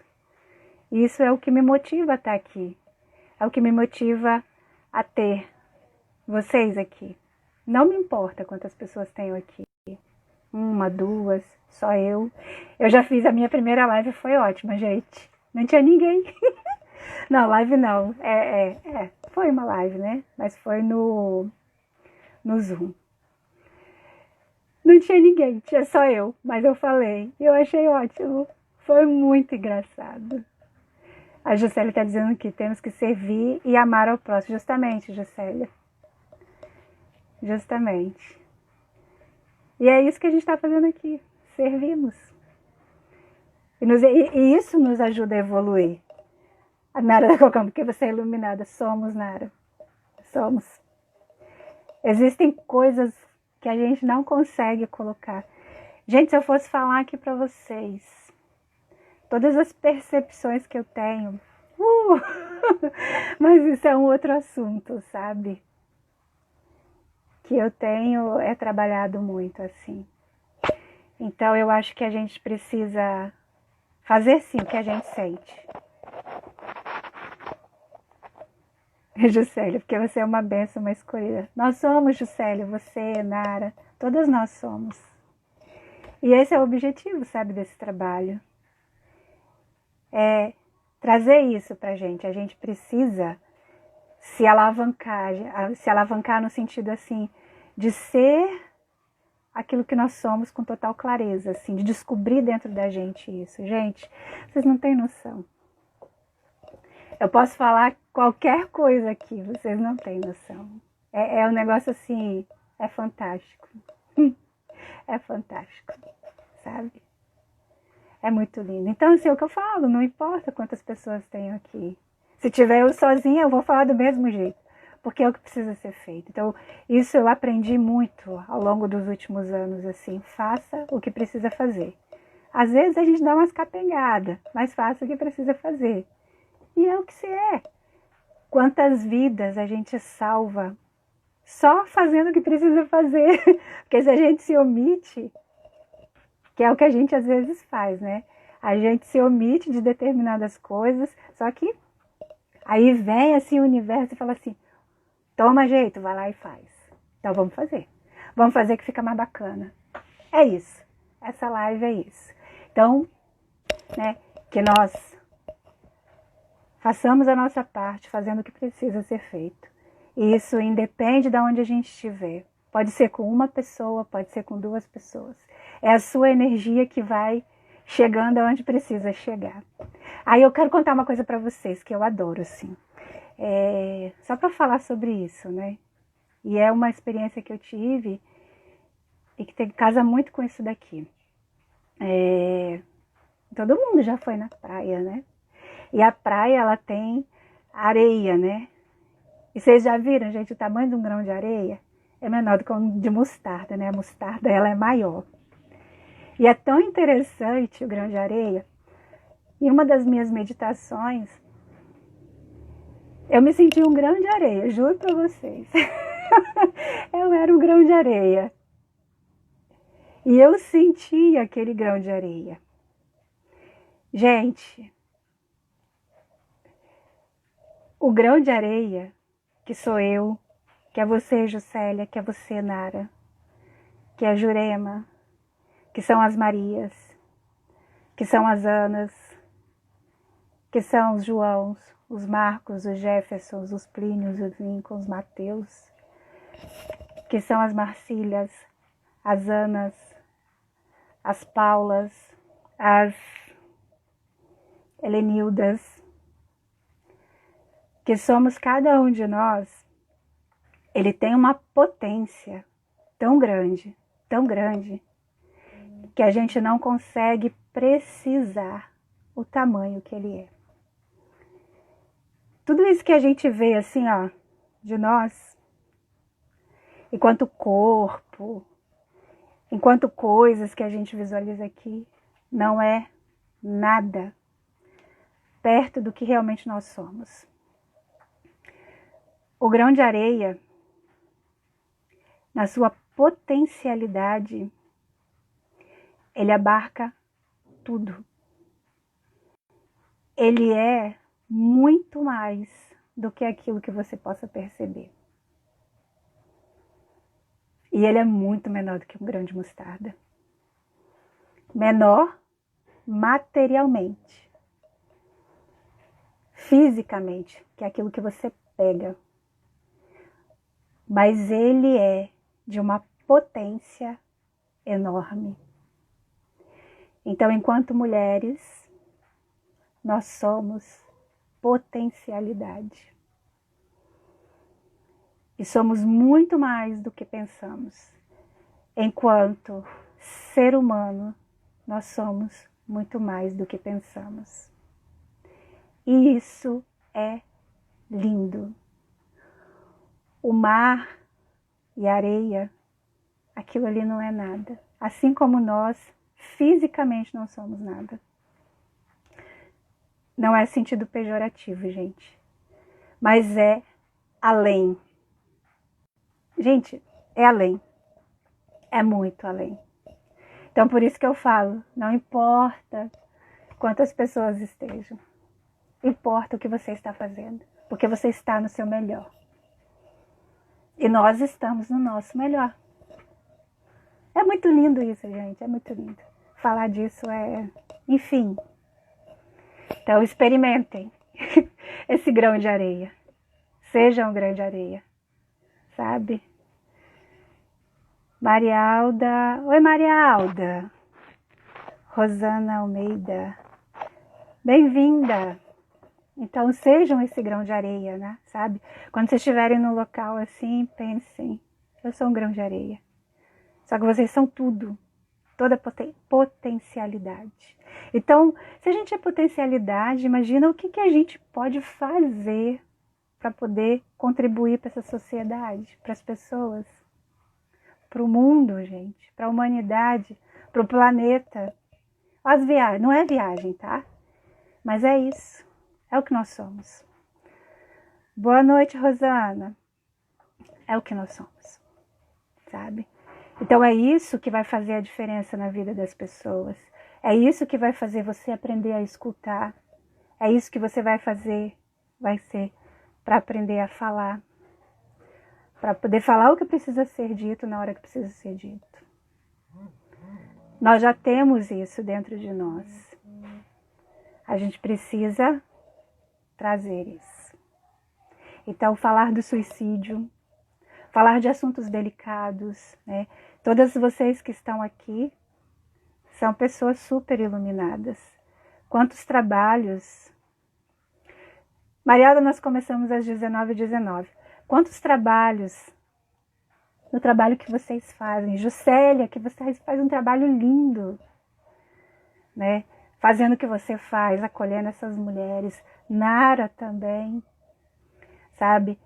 E isso é o que me motiva a estar aqui. É o que me motiva a ter vocês aqui. Não me importa quantas pessoas tenho aqui. 1, 2, só eu. Eu já fiz a minha primeira live, foi ótima, gente. Não tinha ninguém. Não, live não. Foi uma live, né? Mas foi no Zoom. Não tinha ninguém, tinha só eu. Mas eu falei. E eu achei ótimo. Foi muito engraçado. A Juscelia está dizendo que temos que servir e amar ao próximo. Justamente, Juscelia. Justamente. E é isso que a gente está fazendo aqui. Servimos. E isso nos ajuda a evoluir. A Nara está colocando, porque você é iluminada. Somos, Nara. Somos. Existem coisas que a gente não consegue colocar. Gente, se eu fosse falar aqui para vocês, todas as percepções que eu tenho, mas isso é um outro assunto, sabe? Que eu tenho trabalhado muito assim. Então eu acho que a gente precisa fazer sim o que a gente sente. Juscelia, porque você é uma bênção, uma escolhida. Nós somos, Juscelia, você, Nara, todas nós somos. E esse é o objetivo, sabe, desse trabalho. É trazer isso pra gente. A gente precisa se alavancar no sentido assim, de ser aquilo que nós somos com total clareza, assim, de descobrir dentro da gente isso. Gente, vocês não têm noção. Eu posso falar qualquer coisa aqui, vocês não têm noção. É um negócio assim, é fantástico. É fantástico, sabe? É muito lindo. Então, assim, é o que eu falo, não importa quantas pessoas tenho aqui. Se tiver eu sozinha, eu vou falar do mesmo jeito, porque é o que precisa ser feito. Então, isso eu aprendi muito ao longo dos últimos anos, assim, faça o que precisa fazer. Às vezes a gente dá umas capengadas, mas faça o que precisa fazer. E é o que se é. Quantas vidas a gente salva só fazendo o que precisa fazer. Porque se a gente se omite, que é o que a gente às vezes faz, né? A gente se omite de determinadas coisas, só que aí vem assim o universo e fala assim, toma jeito, vai lá e faz. Então vamos fazer. Vamos fazer que fica mais bacana. É isso. Essa live é isso. Então, né, que nós Façamos a nossa parte, fazendo o que precisa ser feito. E isso independe de onde a gente estiver. Pode ser com uma pessoa, pode ser com 2 pessoas. É a sua energia que vai chegando aonde precisa chegar. Aí eu quero contar uma coisa para vocês que eu adoro, assim. Só para falar sobre isso, né? E é uma experiência que eu tive e que casa muito com isso daqui. Todo mundo já foi na praia, né? E a praia, ela tem areia, né? E vocês já viram, gente, o tamanho de um grão de areia? É menor do que um de mostarda, né? A mostarda, ela é maior. E é tão interessante o grão de areia. Em uma das minhas meditações, eu me senti um grão de areia, juro pra vocês. Eu era um grão de areia. E eu senti aquele grão de areia. Gente, o grão de areia, que sou eu, que é você, Juscelia, que é você, Nara, que é a Jurema, que são as Marias, que são as Anas, que são os Joãos, os Marcos, os Jeffersons, os Plínios, os Lincolns, os Mateus, que são as Marcílias, as Anas, as Paulas, as Helenildas, que somos cada um de nós, ele tem uma potência tão grande, que a gente não consegue precisar o tamanho que ele é. Tudo isso que a gente vê assim, ó, de nós, enquanto corpo, enquanto coisas que a gente visualiza aqui, não é nada perto do que realmente nós somos. O grão de areia, na sua potencialidade, ele abarca tudo. Ele é muito mais do que aquilo que você possa perceber. E ele é muito menor do que um grão de mostarda. Menor materialmente. Fisicamente, que é aquilo que você pega. Mas ele é de uma potência enorme. Então, enquanto mulheres, nós somos potencialidade. E somos muito mais do que pensamos. Enquanto ser humano, nós somos muito mais do que pensamos. E isso é lindo. O mar e a areia, aquilo ali não é nada. Assim como nós, fisicamente não somos nada. Não é sentido pejorativo, gente. Mas é além. Gente, é além. É muito além. Então, por isso que eu falo, não importa quantas pessoas estejam. Importa o que você está fazendo. Porque você está no seu melhor. E nós estamos no nosso melhor. É muito lindo isso, gente. É muito lindo. Falar disso é... Enfim. Então, experimentem esse grão de areia. Seja um grão de areia. Sabe? Marialda. Oi, Marialda. Rosana Almeida. Bem-vinda. Então, sejam esse grão de areia, né? Sabe? Quando vocês estiverem no local assim, pensem. Eu sou um grão de areia. Só que vocês são tudo. Toda potencialidade. Então, se a gente é potencialidade, imagina o que a gente pode fazer para poder contribuir para essa sociedade, para as pessoas, para o mundo, gente, para a humanidade, para o planeta. As viagens, não é viagem, tá? Mas é isso. É o que nós somos. Boa noite, Rosana. É o que nós somos, sabe? Então é isso que vai fazer a diferença na vida das pessoas. É isso que vai fazer você aprender a escutar. É isso que você vai fazer, vai ser para aprender a falar. Para poder falar o que precisa ser dito na hora que precisa ser dito. Nós já temos isso dentro de nós. A gente precisa trazer isso. Então, falar do suicídio, falar de assuntos delicados, né? Todas vocês que estão aqui são pessoas super iluminadas. Quantos trabalhos... Marialda, nós começamos às 19h19. Quantos trabalhos, no trabalho que vocês fazem. Juscelia, que você faz um trabalho lindo, né? Fazendo o que você faz, acolhendo essas mulheres. Nara também, sabe?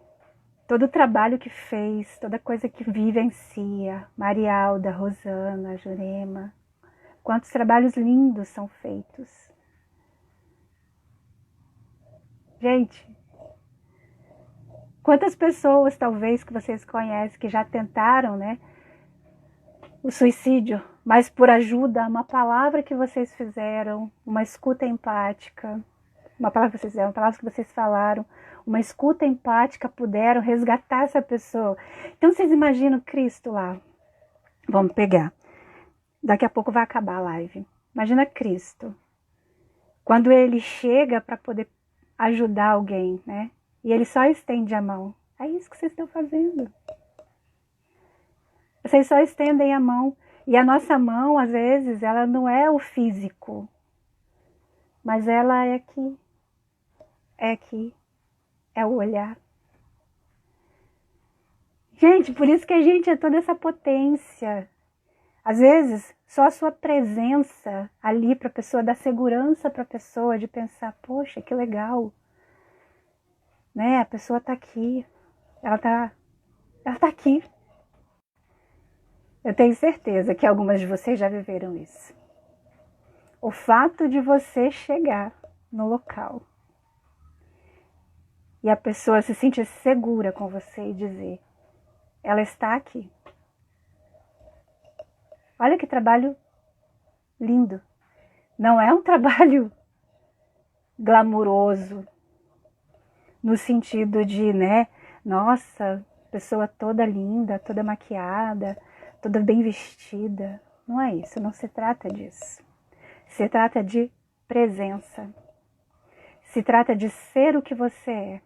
Todo o trabalho que fez, toda coisa que vivencia. Marialda, Rosana, Jurema. Quantos trabalhos lindos são feitos. Gente, quantas pessoas talvez que vocês conhecem que já tentaram, né, o suicídio, mas por ajuda, uma palavra que vocês fizeram, uma escuta empática, uma palavra que vocês fizeram, uma palavra que vocês falaram, uma escuta empática, puderam resgatar essa pessoa. Então vocês imaginam Cristo lá. Vamos pegar. Daqui a pouco vai acabar a live. Imagina Cristo. Quando ele chega para poder ajudar alguém, né? E ele só estende a mão. É isso que vocês estão fazendo. Vocês só estendem a mão. E a nossa mão, às vezes, ela não é o físico. Mas ela é aqui. É aqui. É o olhar. Gente, por isso que a gente é toda essa potência. Às vezes, só a sua presença ali para a pessoa, dá segurança para a pessoa de pensar, poxa, que legal. Né? A pessoa está aqui. Ela tá aqui. Eu tenho certeza que algumas de vocês já viveram isso. O fato de você chegar no local e a pessoa se sentir segura com você e dizer, ela está aqui. Olha que trabalho lindo. Não é um trabalho glamuroso, no sentido de, né, nossa, pessoa toda linda, toda maquiada, toda bem vestida. Não é isso, não se trata disso. Se trata de presença. Se trata de ser o que você é,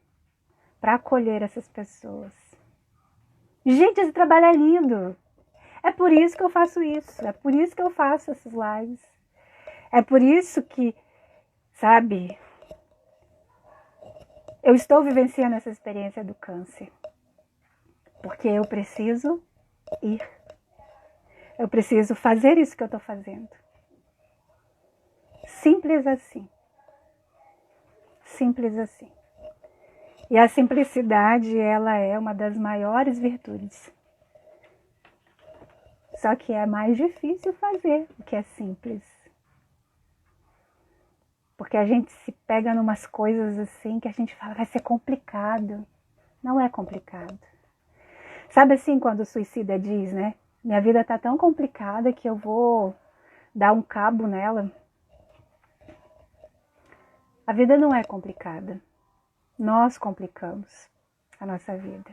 para acolher essas pessoas. Gente, esse trabalho é lindo. É por isso que eu faço isso, é por isso que eu faço essas lives. É por isso que, sabe, eu estou vivenciando essa experiência do câncer. Porque eu preciso ir. Eu preciso fazer isso que eu estou fazendo. Simples assim. Simples assim. E a simplicidade, ela é uma das maiores virtudes. Só que é mais difícil fazer o que é simples. Porque a gente se pega numas coisas assim que a gente fala, vai ser complicado. Não é complicado. Sabe assim quando o suicida diz, né? Minha vida tá tão complicada que eu vou dar um cabo nela. A vida não é complicada. Nós complicamos a nossa vida.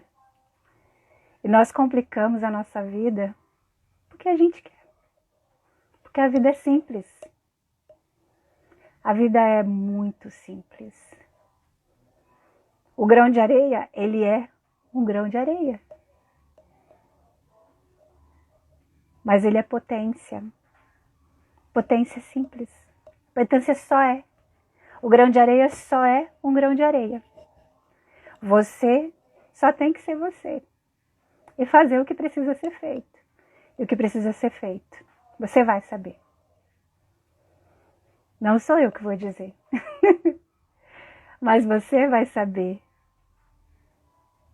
E nós complicamos a nossa vida porque a gente quer. Porque a vida é simples. A vida é muito simples. O grão de areia, ele é um grão de areia. Mas ele é potência. Potência simples. Potência só é. O grão de areia só é um grão de areia. Você só tem que ser você. E fazer o que precisa ser feito. E o que precisa ser feito, você vai saber. Não sou eu que vou dizer. Mas você vai saber.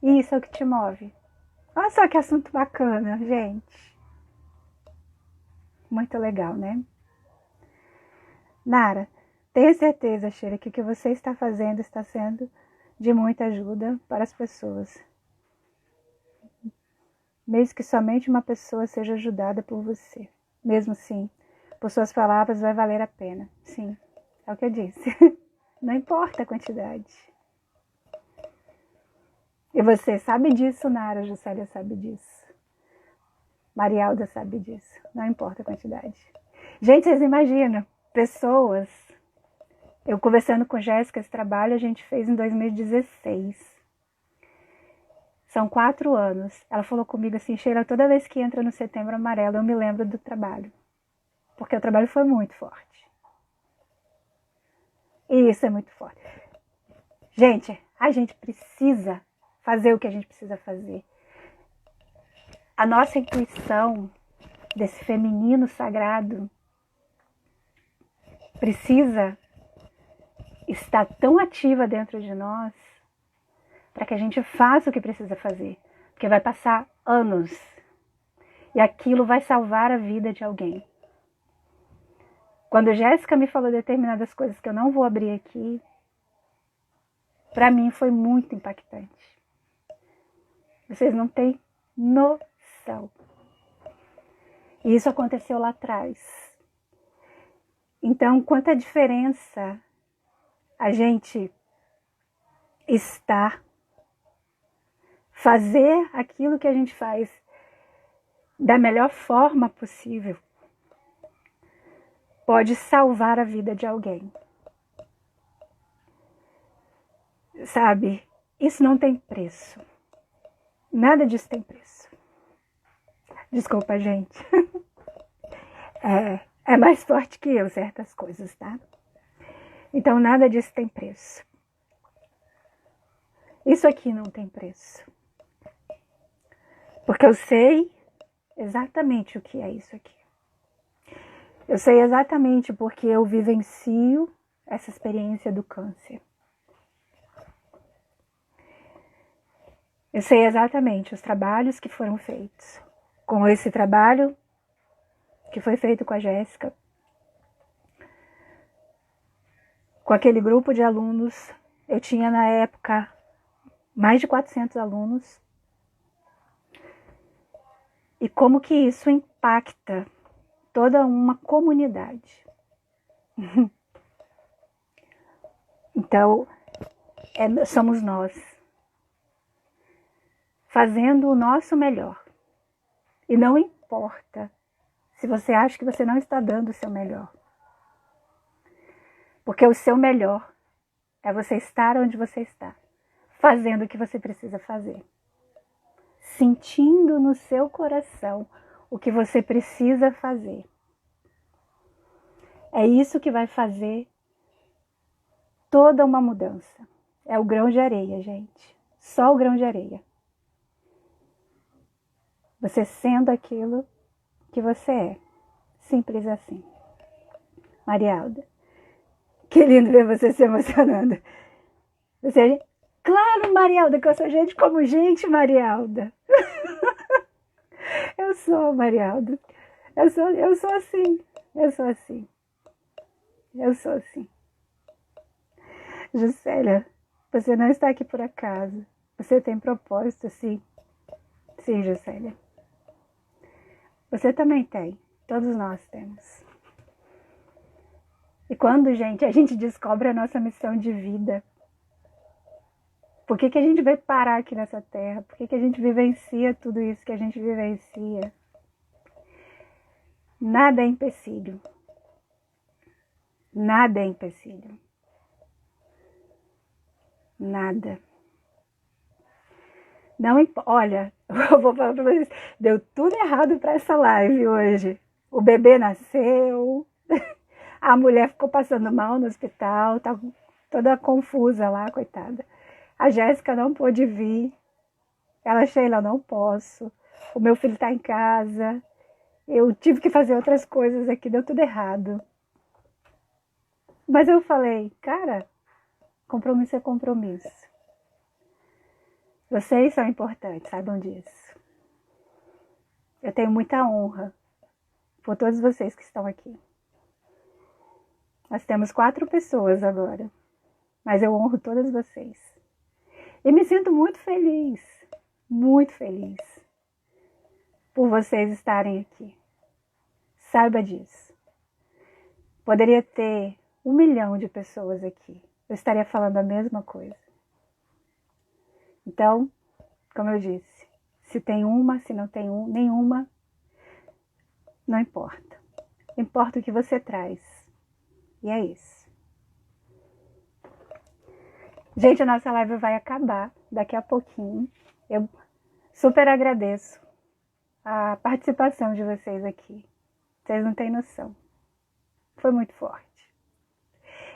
E isso é o que te move. Olha só que assunto bacana, gente. Muito legal, né? Nara, tenha certeza, Sheila, que o que você está fazendo está sendo de muita ajuda para as pessoas. Mesmo que somente uma pessoa seja ajudada por você. Mesmo assim, por suas palavras vai valer a pena. Sim, é o que eu disse. Não importa a quantidade. E você sabe disso, Nara, Juscelia sabe disso. Marialda sabe disso. Não importa a quantidade. Gente, vocês imaginam pessoas Eu conversando com Jéssica, esse trabalho a gente fez em 2016. São 4 anos. Ela falou comigo assim, Sheila, toda vez que entra no Setembro Amarelo, eu me lembro do trabalho. Porque o trabalho foi muito forte. E isso é muito forte. Gente, a gente precisa fazer o que a gente precisa fazer. A nossa intuição desse feminino sagrado precisa estar tão ativa dentro de nós para que a gente faça o que precisa fazer. Porque vai passar anos e aquilo vai salvar a vida de alguém. Quando Jéssica me falou determinadas coisas que eu não vou abrir aqui, para mim foi muito impactante. Vocês não têm noção. E isso aconteceu lá atrás. Então, quanta diferença a gente está, fazer aquilo que a gente faz da melhor forma possível pode salvar a vida de alguém. Sabe? Isso não tem preço. Nada disso tem preço. Desculpa, gente. É mais forte que eu certas coisas, tá? Então nada disso tem preço. Isso aqui não tem preço. Porque eu sei exatamente o que é isso aqui. Eu sei exatamente porque eu vivencio essa experiência do câncer. Eu sei exatamente os trabalhos que foram feitos. Com esse trabalho que foi feito com a Jéssica, com aquele grupo de alunos, eu tinha na época mais de 400 alunos. E como que isso impacta toda uma comunidade. Então, somos nós, fazendo o nosso melhor. E não importa se você acha que você não está dando o seu melhor. Porque o seu melhor é você estar onde você está, fazendo o que você precisa fazer. Sentindo no seu coração o que você precisa fazer. É isso que vai fazer toda uma mudança. É o grão de areia, gente. Só o grão de areia. Você sendo aquilo que você é. Simples assim. Marialda, que lindo ver você se emocionando. Você, claro, Marialda, que eu sou gente como gente, Marialda. Eu sou, Marialda. Eu sou assim. Eu sou assim. Eu sou assim. Juscelia, você não está aqui por acaso. Você tem propósito, sim. Sim, Juscelia. Você também tem. Todos nós temos. E quando, gente, a gente descobre a nossa missão de vida, por que a gente veio parar aqui nessa terra? Por que a gente vivencia tudo isso que a gente vivencia? Nada é empecilho. Nada é empecilho. Nada. Não importa. Olha, eu vou falar para vocês, deu tudo errado para essa live hoje. O bebê nasceu, a mulher ficou passando mal no hospital, tá toda confusa lá, coitada. A Jéssica não pôde vir. Ela, Sheila, não posso. O meu filho está em casa. Eu tive que fazer outras coisas aqui, deu tudo errado. Mas eu falei, cara, compromisso é compromisso. Vocês são importantes, saibam disso. Eu tenho muita honra por todos vocês que estão aqui. Nós temos 4 pessoas agora, mas eu honro todas vocês. E me sinto muito feliz por vocês estarem aqui. Saiba disso. Poderia ter 1 milhão de pessoas aqui. Eu estaria falando a mesma coisa. Então, como eu disse, se tem uma, se não tem nenhuma, não importa. Importa o que você traz. E é isso. Gente, a nossa live vai acabar daqui a pouquinho. Eu super agradeço a participação de vocês aqui. Vocês não têm noção. Foi muito forte.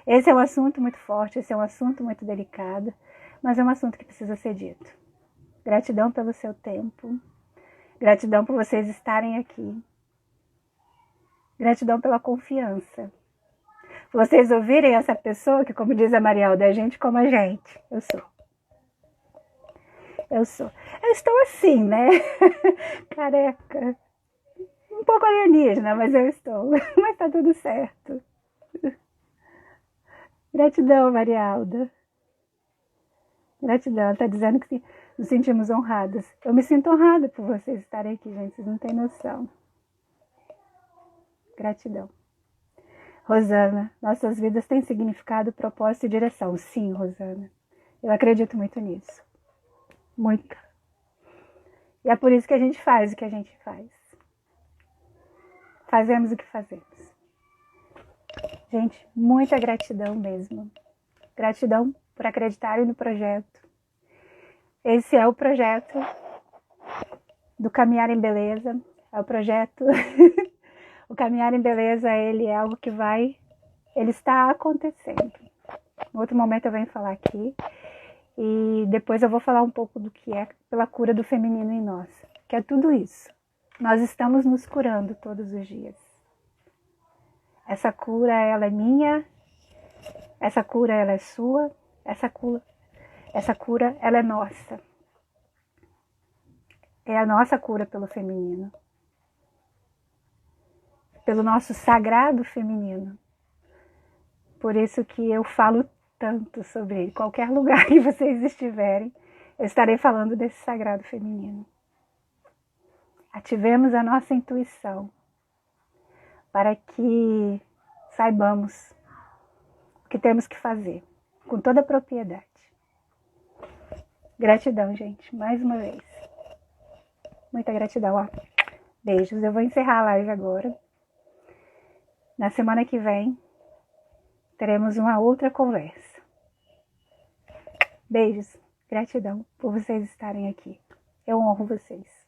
Esse é um assunto muito forte, esse é um assunto muito delicado, mas é um assunto que precisa ser dito. Gratidão pelo seu tempo. Gratidão por vocês estarem aqui. Gratidão pela confiança. Por vocês ouvirem essa pessoa que, como diz a Marialda, é gente como a gente. Eu sou. Eu estou assim, né? Careca. Um pouco alienígena, mas eu estou. Mas tá tudo certo. Gratidão, Marialda. Gratidão. Ela tá dizendo que nos sentimos honradas. Eu me sinto honrada por vocês estarem aqui, gente. Vocês não têm noção. Gratidão. Rosana, nossas vidas têm significado, propósito e direção. Sim, Rosana. Eu acredito muito nisso. Muito. E é por isso que a gente faz o que a gente faz. Fazemos o que fazemos. Gente, muita gratidão mesmo. Gratidão por acreditarem no projeto. Esse é o projeto do Caminhar em Beleza. É o projeto... O Caminhar em Beleza, ele é algo que ele está acontecendo. Em outro momento eu venho falar aqui. E depois eu vou falar um pouco do que é pela cura do feminino em nós. Que é tudo isso. Nós estamos nos curando todos os dias. Essa cura, ela é minha. Essa cura, ela é sua. Essa cura, ela é nossa. É a nossa cura pelo feminino. Pelo nosso sagrado feminino. Por isso que eu falo tanto sobre ele. Qualquer lugar que vocês estiverem, eu estarei falando desse sagrado feminino. Ativemos a nossa intuição para que saibamos o que temos que fazer, com toda a propriedade. Gratidão, gente, mais uma vez. Muita gratidão, ó. Beijos, eu vou encerrar a live agora. Na semana que vem, teremos uma outra conversa. Beijos, gratidão por vocês estarem aqui. Eu honro vocês.